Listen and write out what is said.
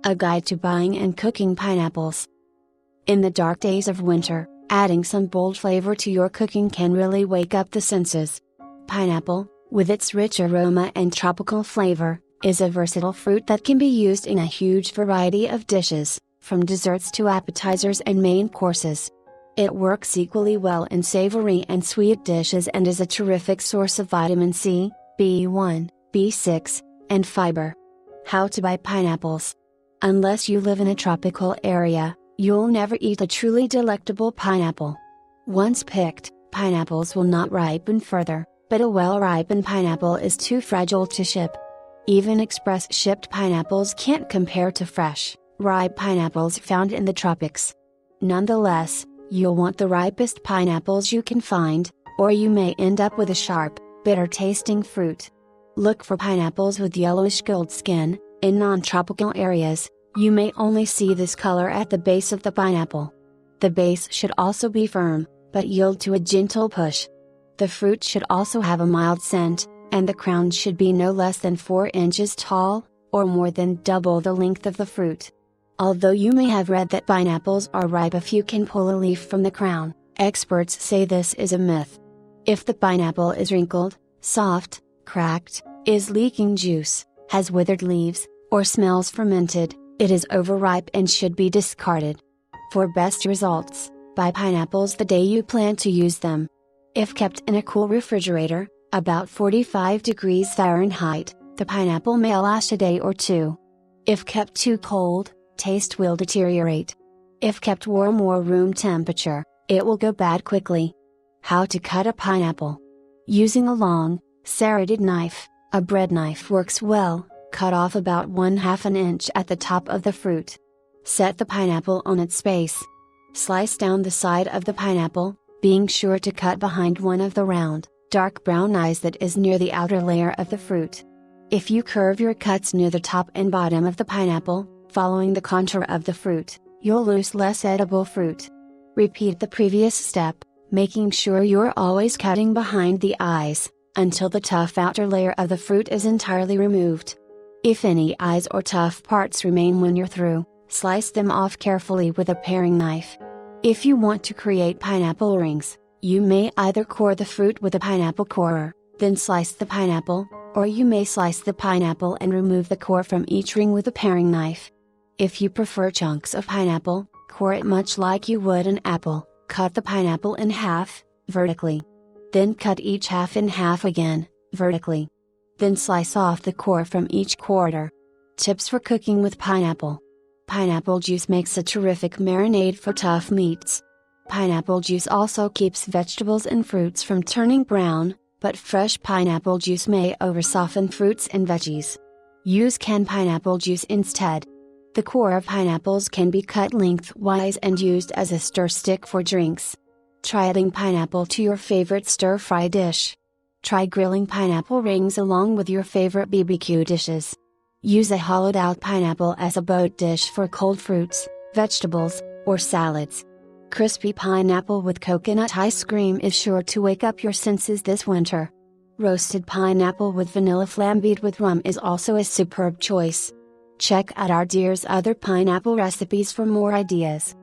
A guide to buying and cooking pineapples. In the dark days of winter, adding some bold flavor to your cooking can really wake up the senses. Pineapple, with its rich aroma and tropical flavor, is a versatile fruit that can be used in a huge variety of dishes, from desserts to appetizers and main courses. It works equally well in savory and sweet dishes and is a terrific source of vitamin C, B1, B6, and fiber. How to buy pineapples. Unless you live in a tropical area, you'll never eat a truly delectable pineapple. Once picked, pineapples will not ripen further, but a well-ripened pineapple is too fragile to ship. Even express-shipped pineapples can't compare to fresh, ripe pineapples found in the tropics. Nonetheless, you'll want the ripest pineapples you can find, or you may end up with a sharp, bitter-tasting fruit. Look for pineapples with yellowish gold skin. In non-tropical areas, you may only see this color at the base of the pineapple. The base should also be firm, but yield to a gentle push. The fruit should also have a mild scent, and the crown should be no less than 4 inches tall, or more than double the length of the fruit. Although you may have read that pineapples are ripe if you can pull a leaf from the crown, experts say this is a myth. If the pineapple is wrinkled, soft, cracked, is leaking juice, has withered leaves, or smells fermented, it is overripe and should be discarded. For best results, buy pineapples the day you plan to use them. If kept in a cool refrigerator, about 45 degrees Fahrenheit, the pineapple may last a day or two. If kept too cold, taste will deteriorate. If kept warm or room temperature, it will go bad quickly. How to cut a pineapple. Using a long, serrated knife, a bread knife works well. Cut off about 1/2 inch at the top of the fruit. Set the pineapple on its base. Slice down the side of the pineapple, being sure to cut behind one of the round, dark brown eyes that is near the outer layer of the fruit. If you curve your cuts near the top and bottom of the pineapple, following the contour of the fruit, you'll lose less edible fruit. Repeat the previous step, making sure you're always cutting behind the eyes, until the tough outer layer of the fruit is entirely removed. If any eyes or tough parts remain when you're through, slice them off carefully with a paring knife. If you want to create pineapple rings, you may either core the fruit with a pineapple corer, then slice the pineapple, or you may slice the pineapple and remove the core from each ring with a paring knife. If you prefer chunks of pineapple, core it much like you would an apple, cut the pineapple in half, vertically. Then cut each half in half again, vertically. Then slice off the core from each quarter. Tips for cooking with pineapple. Pineapple juice makes a terrific marinade for tough meats. Pineapple juice also keeps vegetables and fruits from turning brown, but fresh pineapple juice may over-soften fruits and veggies. Use canned pineapple juice instead. The core of pineapples can be cut lengthwise and used as a stir stick for drinks. Try adding pineapple to your favorite stir-fry dish. Try grilling pineapple rings along with your favorite BBQ dishes. Use a hollowed-out pineapple as a boat dish for cold fruits, vegetables, or salads. Crispy pineapple with coconut ice cream is sure to wake up your senses this winter. Roasted pineapple with vanilla flambéed with rum is also a superb choice. Check out our dear's other pineapple recipes for more ideas.